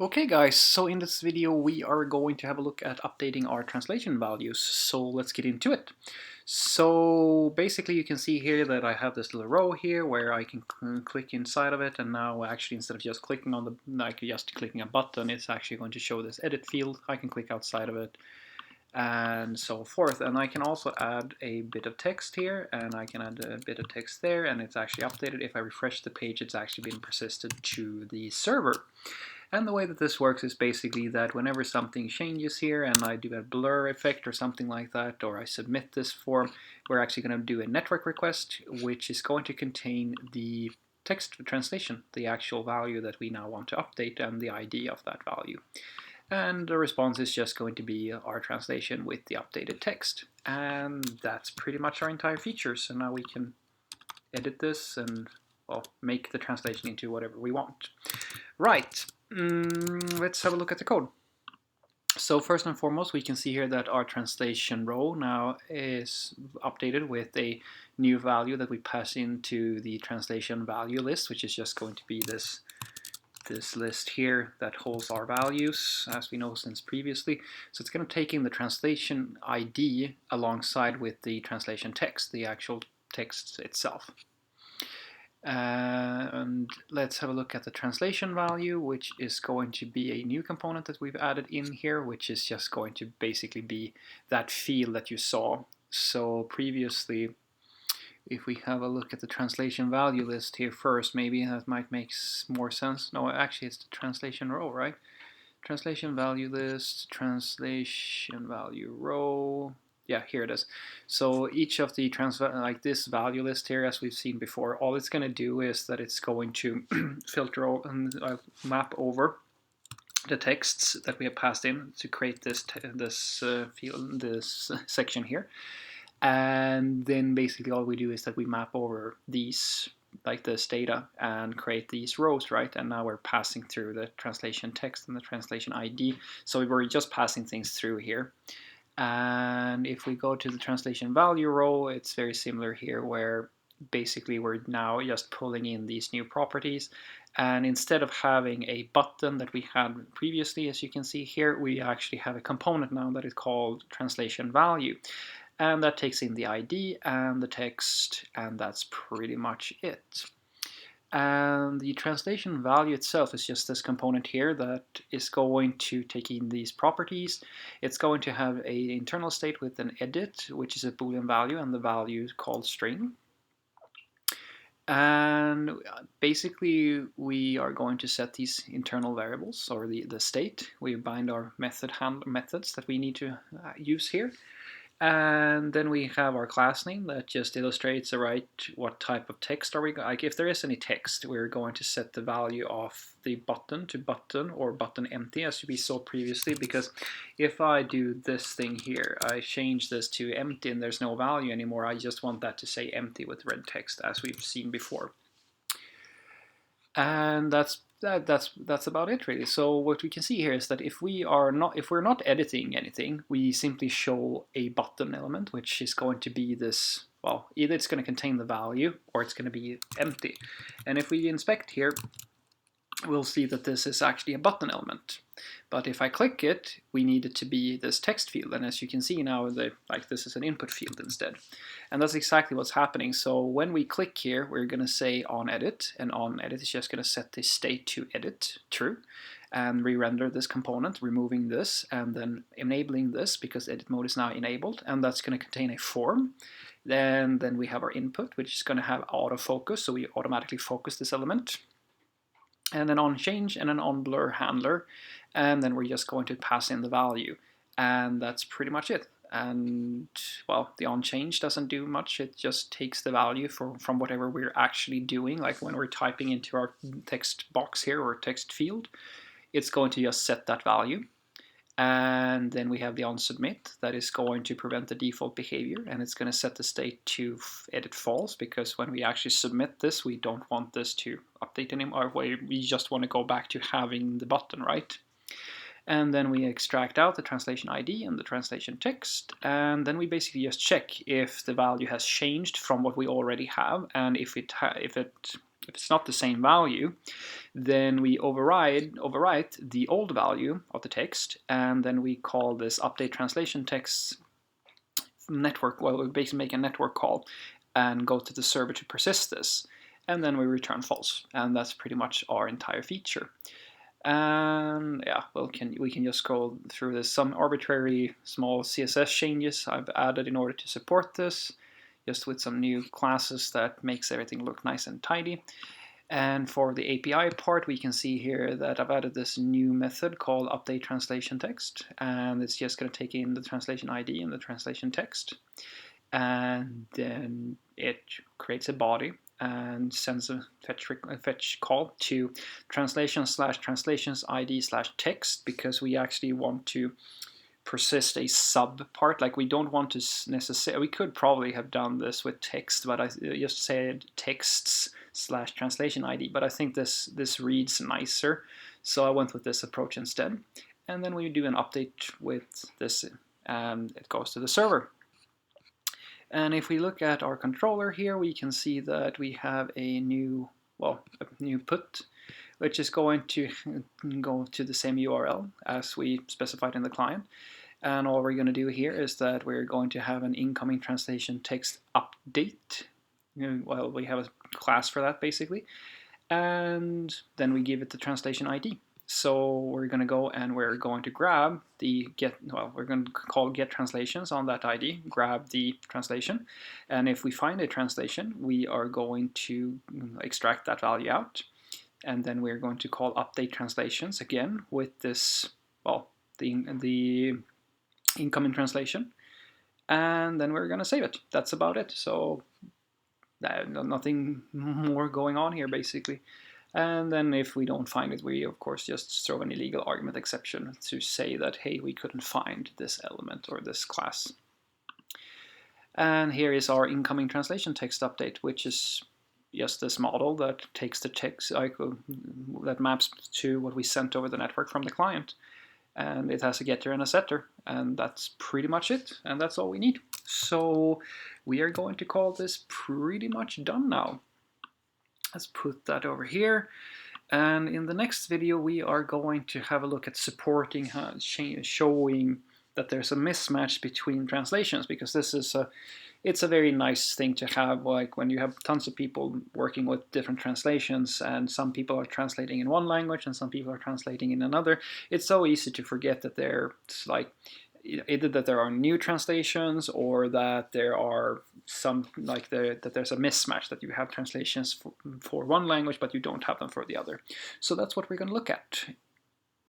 Okay guys, so in this video we are going to have a look at updating our translation values, so let's get into it. So basically you can see here that I have this little row here where I can click inside of it, and now actually instead of just clicking on just clicking a button, it's actually going to show this edit field. I can click outside of it and so forth, and I can also add a bit of text here, and I can add a bit of text there, and it's actually updated. If I refresh the page, it's actually been persisted to the server. And the way that this works is basically that whenever something changes here and I do a blur effect or something like that, or I submit this form, we're actually going to do a network request, which is going to contain the text translation, the actual value that we now want to update and the ID of that value. And the response is just going to be our translation with the updated text. And that's pretty much our entire feature. So now we can edit this and, well, make the translation into whatever we want. Right, let's have a look at the code. So first and foremost, we can see here that our translation row now is updated with a new value that we pass into the translation value list, which is just going to be this list here that holds our values, as we know since previously. So it's going to take in the translation ID alongside with the translation text, the actual text itself. And let's have a look at the translation value, which is going to be a new component that we've added in here, which is just going to basically be that field that you saw. So previously, if we have a look at the translation value list here first, maybe that might make more sense. No, actually it's the translation row, right? Translation value list, translation value row. Yeah, here it is. So each of the like this value list here, as we've seen before, all it's going to do is that it's going to filter and map over the texts that we have passed in to create this field, this section here. And then basically all we do is that we map over these, like this data, and create these rows, right? And now we're passing through the translation text and the translation ID. So we were just passing things through here. And if we go to the translation value row, it's very similar here, where basically we're now just pulling in these new properties. And instead of having a button that we had previously, as you can see here, we actually have a component now that is called translation value. And that takes in the ID and the text, and that's pretty much it. And the translation value itself is just this component here that is going to take in these properties. It's going to have an internal state with an edit, which is a Boolean value, and the value is called string. And basically we are going to set these internal variables, or the state. We bind our methods that we need to use here. And then we have our class name that just illustrates what type of text are we going. Like if there is any text, we're going to set the value of the button to button or button empty, as we saw previously. Because if I do this thing here, I change this to empty and there's no value anymore. I just want that to say empty with red text, as we've seen before. And that's about it, really. So what we can see here is that if we're not editing anything, we simply show a button element, which is going to be this, well, either it's going to contain the value or it's going to be empty. And if we inspect here, we'll see that this is actually a button element. But if I click it, we need it to be this text field. And as you can see now, this is an input field instead. And that's exactly what's happening. So when we click here, we're going to say on edit, and on edit is just going to set the state to edit, true, and re-render this component, removing this, and then enabling this because edit mode is now enabled, and that's going to contain a form. Then we have our input, which is going to have autofocus, so we automatically focus this element. And then on change and an on blur handler, and then we're just going to pass in the value, and that's pretty much it. And well, the on change doesn't do much. It just takes the value from whatever we're actually doing, like when we're typing into our text box here or text field, it's going to just set that value. And then we have the on submit that is going to prevent the default behavior, and it's going to set the state to edit false, because when we actually submit this, we don't want this to update anymore. We just want to go back to having the button, right? And then we extract out the translation ID and the translation text, and then we basically just check if the value has changed from what we already have, and if it If it's not the same value, then we overwrite the old value of the text, and then we call this update translation text network. Well, we basically make a network call and go to the server to persist this, and then we return false, and that's pretty much our entire feature. And yeah, well, we can just scroll through this. Some arbitrary small CSS changes I've added in order to support this, just with some new classes that makes everything look nice and tidy. And for the API part, we can see here that I've added this new method called update translation text, and it's just going to take in the translation ID and the translation text, and then it creates a body and sends a fetch call to translation/translations ID/text, because we actually want to persist a sub part. Like, we don't want to necessarily, we could probably have done this with text, but I just said texts/translation ID, but I think this reads nicer, so I went with this approach instead. And then we do an update with this, and it goes to the server. And if we look at our controller here, we can see that we have a new put, which is going to go to the same URL as we specified in the client. And all we're going to do here is that we're going to have an incoming translation text update. Well, we have a class for that basically. And then we give it the translation ID. So we're going to go and we're going to grab the we're going to call get translations on that ID, grab the translation. And if we find a translation, we are going to extract that value out. And then we're going to call update translations again with this, the incoming translation. And then we're going to save it. That's about it. So nothing more going on here basically. And then if we don't find it, we of course just throw an illegal argument exception to say that, hey, we couldn't find this element or this class. And here is our incoming translation text update, which is just this model that takes the text that maps to what we sent over the network from the client. And it has a getter and a setter, and that's pretty much it, and that's all we need. So we are going to call this pretty much done now. Let's put that over here. And in the next video, we are going to have a look at supporting, showing that there's a mismatch between translations, because this is it's a very nice thing to have, like when you have tons of people working with different translations, and some people are translating in one language and some people are translating in another. It's so easy to forget that there's like either that there are new translations or that there are some that there's a mismatch, that you have translations for one language but you don't have them for the other. So that's what we're going to look at